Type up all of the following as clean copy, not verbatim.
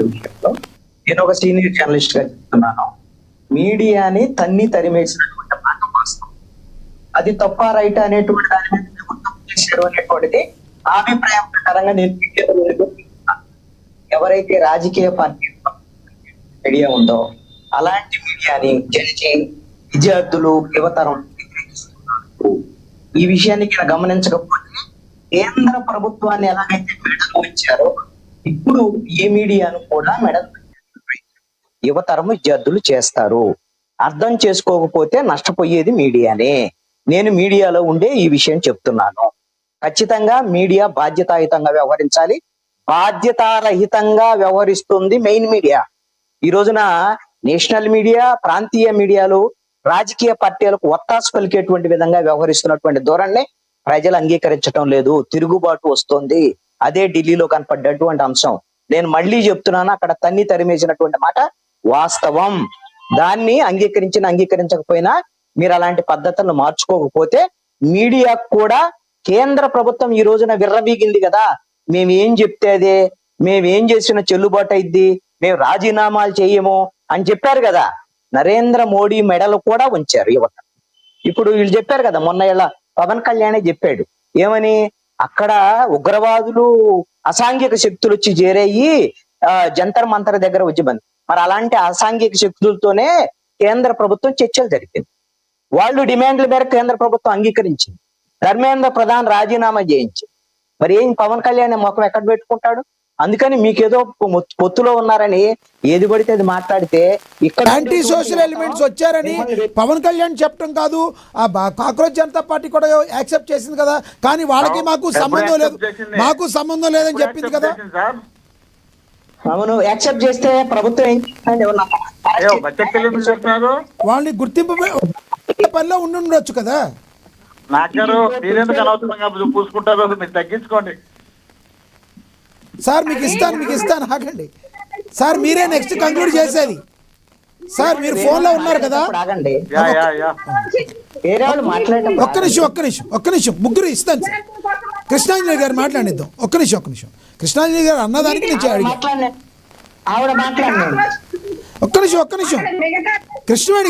విషయంలో నేను ఒక సీనియర్ జర్నలిస్ట్ గా చెప్తున్నాను. మీడియాని తరిమేసినటువంటి మాట వాస్తవం. అది తప్ప రైట్ అనేటువంటి దాని మీద ప్రభుత్వం చేశారు అనేటువంటిది నా అభిప్రాయం ప్రకారంగా నేను మీడియాలో వెలుగుతున్నాను. ఎవరైతే రాజకీయ పార్టీ మీడియా ఉందో అలాంటి మీడియాని జడ్జి విద్యార్థులు యువతరం వ్యతిరేకిస్తున్నారు. ఈ విషయాన్ని ఇక్కడ గమనించకపోతే కేంద్ర ప్రభుత్వాన్ని ఎలాగైతే మెడలు వచ్చారో ఇప్పుడు ఈ మీడియాను కూడా మెడలు యువతరం విద్యార్థులు చేస్తారు. అర్థం చేసుకోకపోతే నష్టపోయేది మీడియానే. నేను మీడియాలో ఉండే ఈ విషయం చెప్తున్నాను. ఖచ్చితంగా మీడియా బాధ్యతాయుతంగా వ్యవహరించాలి. బాధ్యతారహితంగా వ్యవహరిస్తుంది మెయిన్ మీడియా. ఈ రోజున నేషనల్ మీడియా, ప్రాంతీయ మీడియాలు రాజకీయ పార్టీలకు ఒత్తాసు పలికేటువంటి విధంగా వ్యవహరిస్తున్నటువంటి ధోరణి ప్రజలు అంగీకరించడం లేదు. తిరుగుబాటు వస్తుంది. అదే ఢిల్లీలో కనపడ్డటువంటి అంశం. నేను మళ్ళీ చెప్తున్నాను, అక్కడ తరిమేసినటువంటి మాట వాస్తవం. దాన్ని అంగీకరించకపోయినా మీరు అలాంటి పద్ధతులను మార్చుకోకపోతే మీడియాకు కూడా కేంద్ర ప్రభుత్వం ఈ రోజున విర్రవీగింది కదా, మేమేం చెప్తే అదే, మేమేం చేసిన చెల్లుబాటు అయింది, మేము రాజీనామాలు చేయము అని చెప్పారు కదా. నరేంద్ర మోడీ మెడలు కూడా ఉంచారు యువత. ఇప్పుడు వీళ్ళు చెప్పారు కదా, మొన్న ఇలా పవన్ కళ్యాణే చెప్పాడు ఏమని, అక్కడ ఉగ్రవాదులు అసాంఘిక శక్తులు వచ్చి చేరేయి జంతర్ మంతర్ దగ్గర ఉద్యమం. మరి అలాంటి అసాంఘిక శక్తులతోనే కేంద్ర ప్రభుత్వం చర్చలు జరిపింది. వాళ్ళు డిమాండ్ల మేరకు కేంద్ర ప్రభుత్వం అంగీకరించింది. ధర్మేంద్ర ప్రధాన్ రాజీనామా చేయించింది. మరి ఏం పవన్ కళ్యాణ్ ముఖం ఎక్కడ పెట్టుకుంటాడు? అందుకని మీకేదో పొత్తులో ఉన్నారని ఏది పడితే అది మాట్లాడితే ఇక్కడ యాంటీ సోషల్ ఎలిమెంట్స్ వచ్చారని పవన్ కళ్యాణ్ చెప్పడం కాదు, ఆ కాక్రోచ్ జనతా పార్టీ కూడా యాక్సెప్ట్ చేసింది కదా. కానీ వాళ్ళకి మాకు సంబంధం లేదని చెప్పింది కదా. అవును, యాక్సెప్ట్ చేస్తే ప్రభుత్వం ఏం చేస్తుంది? వాళ్ళని గుర్తింపు పనిలో ఉండొచ్చు కదా. తగ్గించుకోండి సార్. మీకు ఇస్తాను ఆగండి సార్. మీరే నెక్స్ట్ కంక్లూడ్ చేసేది సార్. మీరు ఫోన్ లో ఉన్నారు కదా. ఒక్క నిమిషం ముగ్గురు ఇస్తాను సార్. కృష్ణాంజలి గారు మాట్లాడిద్దాం. ఒక్క నిమిషం కృష్ణాంజలి గారు అన్నదానికి నేను అడిగాను. ఒక్క నిమిషం కృష్ణవేణి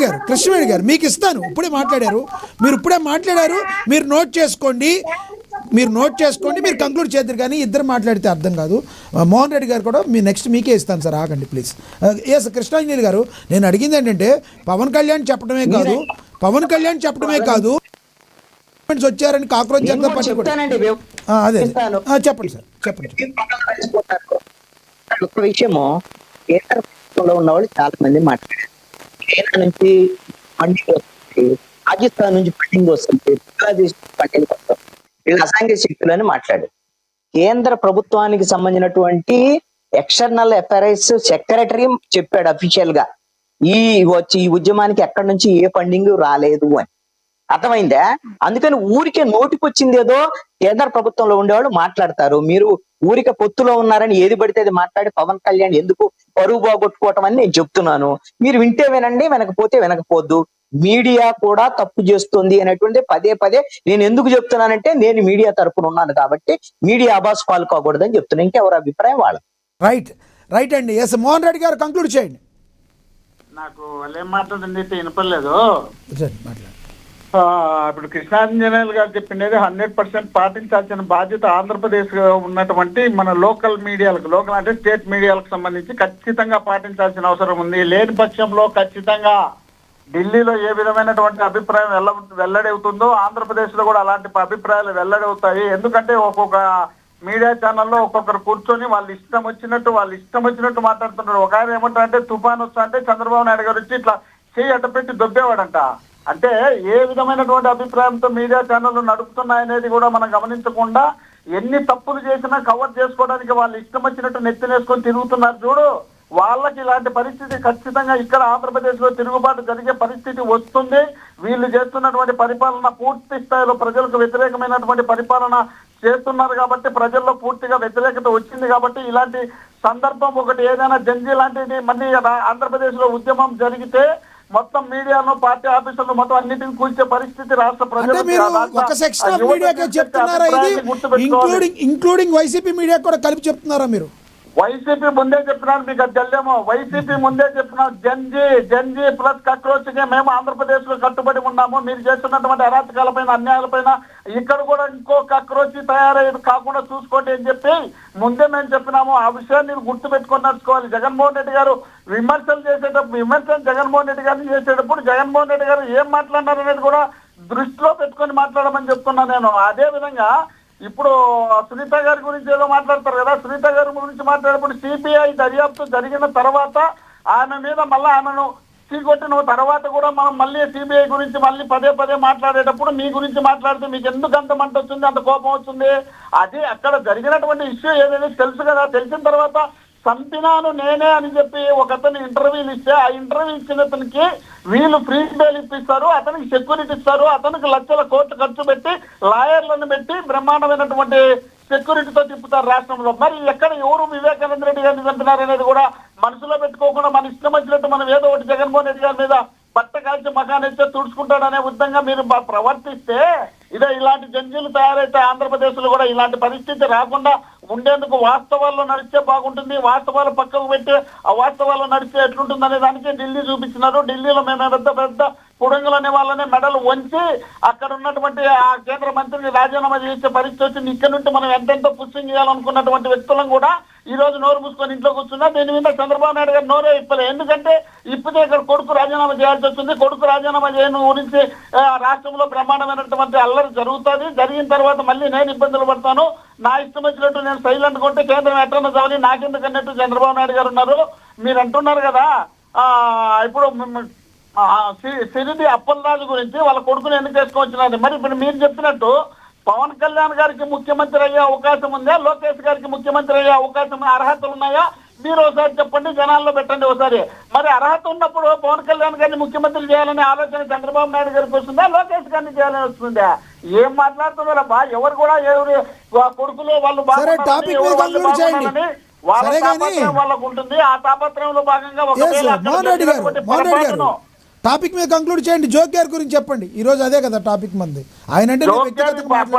గారు మీకు ఇస్తాను. ఇప్పుడే మాట్లాడారు మీరు నోట్ చేసుకోండి. మీరు కంక్లూడ్ చేద్దరు. కానీ ఇద్దరు మాట్లాడితే అర్థం కాదు. మోహన్ రెడ్డి గారు కూడా నెక్స్ట్ మీకే ఇస్తాను సార్. ఆగండి ప్లీజ్. ఎస్ కృష్ణాంజలి గారు, నేను అడిగింది ఏంటంటే పవన్ కళ్యాణ్ చెప్పడమే కాదు వచ్చారని కాక్రోచ్ జనతా పార్టీ కూడా అదే చెప్పండి సార్, చెప్పండి. ఒక విషయము, కేంద్ర ప్రభుత్వంలో ఉన్న వాళ్ళు చాలా మంది మాట్లాడారు. కేరళ నుంచి ఫండింగ్ వస్తుంది, రాజస్థాన్ నుంచి ఫండింగ్ వస్తుంది, బంగ్లాదేశ్ ఫండింగ్ వస్తుంది, వీళ్ళు అసాంఘిక శక్తులని మాట్లాడారు. కేంద్ర ప్రభుత్వానికి సంబంధించినటువంటి ఎక్స్టర్నల్ అఫైర్స్ సెక్రటరీ చెప్పాడు అఫీషియల్ గా, ఈ ఉద్యమానికి ఎక్కడి నుంచి ఏ ఫండింగ్ రాలేదు అని. అర్థమైందా? అందుకని ఊరికే నోటికొచ్చింది ఏదో కేంద్ర ప్రభుత్వంలో ఉండేవాళ్ళు మాట్లాడతారు. మీరు ఊరికే పొత్తులో ఉన్నారని ఏది పడితే అది మాట్లాడి పవన్ కళ్యాణ్ ఎందుకు పరువు బాగొట్టుకోవటం అని నేను చెప్తున్నాను. మీరు వింటే వినండి, వినకపోతే వినకపోద్దు. మీడియా కూడా తప్పు చేస్తుంది అనేటువంటి పదే నేను ఎందుకు చెప్తున్నానంటే, నేను మీడియా తరపున ఉన్నాను కాబట్టి మీడియా అబాస్ పాల్కోకూడదని చెప్తున్నాను. ఇంకెవరి అభిప్రాయం వాళ్ళ. రైట్ అండి. ఎస్ మోహన్ రెడ్డి గారు కంక్లూడ్ చేయండి. నాకు వాళ్ళు ఏం మాట్లాడండి వినపడలేదు. ఇప్పుడు కృష్ణాంజనేయులు గారు చెప్పింది 100% పాటించాల్సిన బాధ్యత ఆంధ్రప్రదేశ్ ఉన్నటువంటి మన లోకల్ మీడియాలకు, లోకల్ అంటే స్టేట్ మీడియాలకు సంబంధించి ఖచ్చితంగా పాటించాల్సిన అవసరం ఉంది. లేని పక్షంలో ఖచ్చితంగా ఢిల్లీలో ఏ విధమైనటువంటి అభిప్రాయం వెల్లడవుతుందో ఆంధ్రప్రదేశ్ లో కూడా అలాంటి అభిప్రాయాలు వెల్లడవుతాయి. ఎందుకంటే ఒక్కొక్క మీడియా ఛానల్లో ఒక్కొక్కరు కూర్చొని వాళ్ళు ఇష్టం వచ్చినట్టు మాట్లాడుతున్నారు. ఒక ఆయన ఏమంటారంటే తుఫాన్ వస్తా అంటే చంద్రబాబు నాయుడు గారు వచ్చి ఇట్లా చేయి అట్ట పెట్టి దొబ్బేవాడంట. అంటే ఏ విధమైనటువంటి అభిప్రాయంతో మీడియా ఛానళ్లు నడుపుతున్నాయనేది కూడా మనం గమనించకుండా ఎన్ని తప్పులు చేసినా కవర్ చేసుకోవడానికి వాళ్ళు ఇష్టం వచ్చినట్టు నెత్తినేసుకొని తిరుగుతున్నారు చూడు. వాళ్ళకి ఇలాంటి పరిస్థితి ఖచ్చితంగా ఇక్కడ ఆంధ్రప్రదేశ్ లో తిరుగుబాటు జరిగే పరిస్థితి వస్తుంది. వీళ్ళు చేస్తున్నటువంటి పరిపాలన పూర్తి స్థాయిలో ప్రజలకు వ్యతిరేకమైనటువంటి పరిపాలన చేస్తున్నారు కాబట్టి ప్రజల్లో పూర్తిగా వ్యతిరేకత వచ్చింది. కాబట్టి ఇలాంటి సందర్భం ఒకటి ఏదైనా జంజీ లాంటిది మళ్ళీ ఆంధ్రప్రదేశ్ లో ఉద్యమం జరిగితే మొత్తం మీడియాను పార్టీ ఆఫీసులను మొత్తం అన్నిటిని కూల్చే పరిస్థితి రాష్ట్ర అంటే ప్రజలు మీరు ఒక సెక్షన్ ఆఫ్ మీడియాకే చెప్తున్నారా ఇది, ఇంక్లూడింగ్ వైసీపీ మీడియా కూడా కలిపి చెప్తున్నారా మీరు? వైసీపీ ముందే చెప్పినాను, మీకు అది తెల్లేమో. వైసీపీ ముందే చెప్పినాను, జన్జీ ప్లస్ కాక్రోచ్ కి మేము ఆంధ్రప్రదేశ్ లో కట్టుబడి ఉన్నాము. మీరు చేస్తున్నటువంటి అరాచకాలపైన అన్యాయాలపైన ఇక్కడ కూడా ఇంకో కాక్రోచ్ తయారయ్యేది కాకుండా చూసుకోండి అని చెప్పి ముందే మేము చెప్పినాము. ఆ విషయాన్ని మీరు గుర్తు పెట్టుకొని నడుచుకోవాలి. జగన్మోహన్ రెడ్డి గారు విమర్శలు జగన్మోహన్ రెడ్డి గారిని చేసేటప్పుడు జగన్మోహన్ రెడ్డి గారు ఏం మాట్లాడినారు అనేది కూడా దృష్టిలో పెట్టుకొని మాట్లాడమని చెప్తున్నా నేను. అదే విధంగా ఇప్పుడు సునీత గారి గురించి ఏదో మాట్లాడతారు కదా, సునీత గారి గురించి మాట్లాడేప్పుడు సిబిఐ దర్యాప్తు జరిగిన తర్వాత ఆమె మీద మళ్ళీ ఆమెను చీకొట్టిన తర్వాత కూడా మనం మళ్ళీ సిబిఐ గురించి మళ్ళీ పదే మాట్లాడేటప్పుడు మీ గురించి మాట్లాడితే మీకు ఎందుకు అంత మంట వచ్చింది, అంత కోపం వచ్చింది? అది అక్కడ జరిగినటువంటి ఇష్యూ ఏదైనా తెలుసు కదా. తెలిసిన తర్వాత చంపినాను నేనే అని చెప్పి ఒక అతను ఇంటర్వ్యూలు ఇస్తే ఆ ఇంటర్వ్యూ ఇచ్చిన అతనికి వీళ్ళు ఫ్రీ బెయిల్ ఇప్పిస్తారు, అతనికి సెక్యూరిటీ ఇస్తారు, అతనికి లక్షల కోట్లు ఖర్చు పెట్టి లాయర్లను పెట్టి బ్రహ్మాండమైనటువంటి సెక్యూరిటీతో తిప్పుతారు రాష్ట్రంలో. మరి ఎక్కడ ఎవరు వివేకానంద రెడ్డి గారిని చంపినారు అనేది కూడా మనసులో పెట్టుకోకుండా మన ఇష్టం వచ్చినట్టు మనం ఏదో ఒకటి జగన్మోహన్ రెడ్డి గారి మీద బట్ట కాల్చి మకానిస్తే తుడుచుకుంటాడనే విధంగా మీరు ప్రవర్తిస్తే ఇలాంటి జంజీలు తయారైతే ఆంధ్రప్రదేశ్ లో కూడా ఇలాంటి పరిస్థితి రాకుండా ఉండేందుకు వాస్తవాల్లో నడిస్తే బాగుంటుంది. వాస్తవాలు పక్కకు పెట్టి ఆ వాస్తవాల్లో నడిస్తే ఎట్లుంటుంది అనే దానికి ఢిల్లీ చూపించినారు. ఢిల్లీలో మేము పెద్ద పుడంగులు అనే వాళ్ళనే మెడలు వంచి అక్కడ ఉన్నటువంటి ఆ కేంద్ర మంత్రిని రాజీనామా చేసే పరిస్థితి వచ్చింది. ఇక్కడ నుండి మనం ఎంతెంతో పుష్టింగ్ చేయాలనుకున్నటువంటి వ్యక్తులను కూడా ఈ రోజు నోరు మూసుకొని ఇంట్లో కూర్చున్నా. దీని మీద చంద్రబాబు నాయుడు గారు నోరే ఇప్పలే. ఎందుకంటే ఇప్పుడే ఇక్కడ కొడుకు రాజీనామా చేయాల్సి వచ్చింది. కొడుకు రాజీనామా చేయని గురించి రాష్ట్రంలో బ్రహ్మాండమైనటువంటి అల్లరి జరుగుతుంది. జరిగిన తర్వాత మళ్ళీ నేను ఇబ్బందులు పడతాను, నా ఇష్టం వచ్చినట్టు నేను సైలెంట్ కొంటే కేంద్రం ఎట్లన్నా చాలి నాకెందుకన్నట్టు చంద్రబాబు నాయుడు గారు ఉన్నారు. మీరు అంటున్నారు కదా ఇప్పుడు సిరిది అప్పలరాజు గురించి వాళ్ళ కొడుకుని ఎందుకు చేసుకొచ్చినారు. మరి ఇప్పుడు మీరు చెప్పినట్టు పవన్ కళ్యాణ్ గారికి ముఖ్యమంత్రి అయ్యే అవకాశం ఉందా, లోకేష్ గారికి ముఖ్యమంత్రి అయ్యే అవకాశం అర్హతలు ఉన్నాయా? మీరు ఒకసారి చెప్పండి, జనాల్లో పెట్టండి ఒకసారి. మరి అర్హత ఉన్నప్పుడు పవన్ కళ్యాణ్ గారిని ముఖ్యమంత్రి చేయాలనే ఆలోచన చంద్రబాబు నాయుడు గారికి వస్తుందా, లోకేష్ గారిని చేయాలని వస్తుందా? ఏం మాట్లాడుతున్నారా బా? ఎవరు కూడా ఎవరు కొడుకులు వాళ్ళు వాళ్ళకు ఉంటుంది. ఆ తాపత్రయంలో భాగంగా టాపిక్ మీద కంక్లూడ్ చేయండి. జోక్ గారి గురించి చెప్పండి. ఈ రోజు అదే కదా టాపిక్ మంది. ఆయన అంటే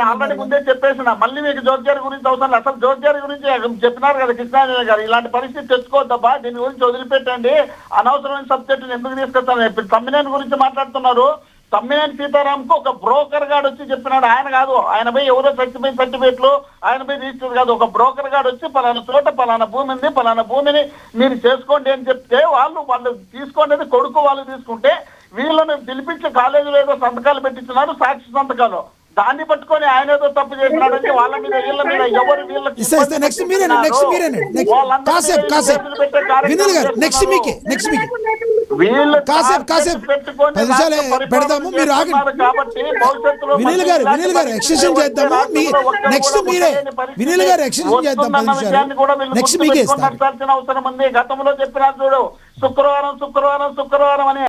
ఆల్రెడీ ముందే చెప్పేసిన, మళ్ళీ మీకు జోక్ గారి గురించి అవసరం. అసలు జోక్ గారి గురించి చెప్పినారు కదా కృష్ణారావు గారు, ఇలాంటి పరిస్థితి తెచ్చుకోవద్దబ్బా, దీని గురించి వదిలిపెట్టండి, అనవసరమైన సబ్జెక్టుని ఎందుకు తీసుకొస్తాను. ఇప్పుడు తమ్మినేని గురించి మాట్లాడుతున్నారు. తమ్మినేని సీతారాంకు ఒక బ్రోకర్ గాడు వచ్చి చెప్పినాడు. ఆయన కాదు, ఆయన పోయి ఎవరో సర్టిఫికేట్లు ఆయన పోయి రిజిస్టర్ కాదు, ఒక బ్రోకర్ గాడు వచ్చి పలానా చోట పలానా భూమి ఉంది, పలానా భూమిని మీరు చేసుకోండి అని చెప్తే వాళ్ళు తీసుకోండి కొడుకు వాళ్ళు తీసుకుంటే వీళ్ళని పిలిపించి కాలేజీలో ఏదో సంతకాలు పెట్టించున్నారు, సాక్షి సంతకాలు. దాన్ని పట్టుకొని ఆయన ఏదో తప్పు చేసినాడంటే వాళ్ళ మీద వీళ్ళ మీద ఎవరు వీళ్ళకి పెడదాము. మీరు ఆగండి వినీల్ గారు, వినీల్ గారు ఎక్స్టెన్షన్ చేద్దాము. నెక్స్ట్ మీరే వినీల్ గారు ఎక్స్టెన్షన్ చేద్దాం. 10 నిమిషాలు నెక్స్ట్ మీకే అవసరం ఉంది. గతంలో చెప్పినా చూడు, శుక్రవారం అని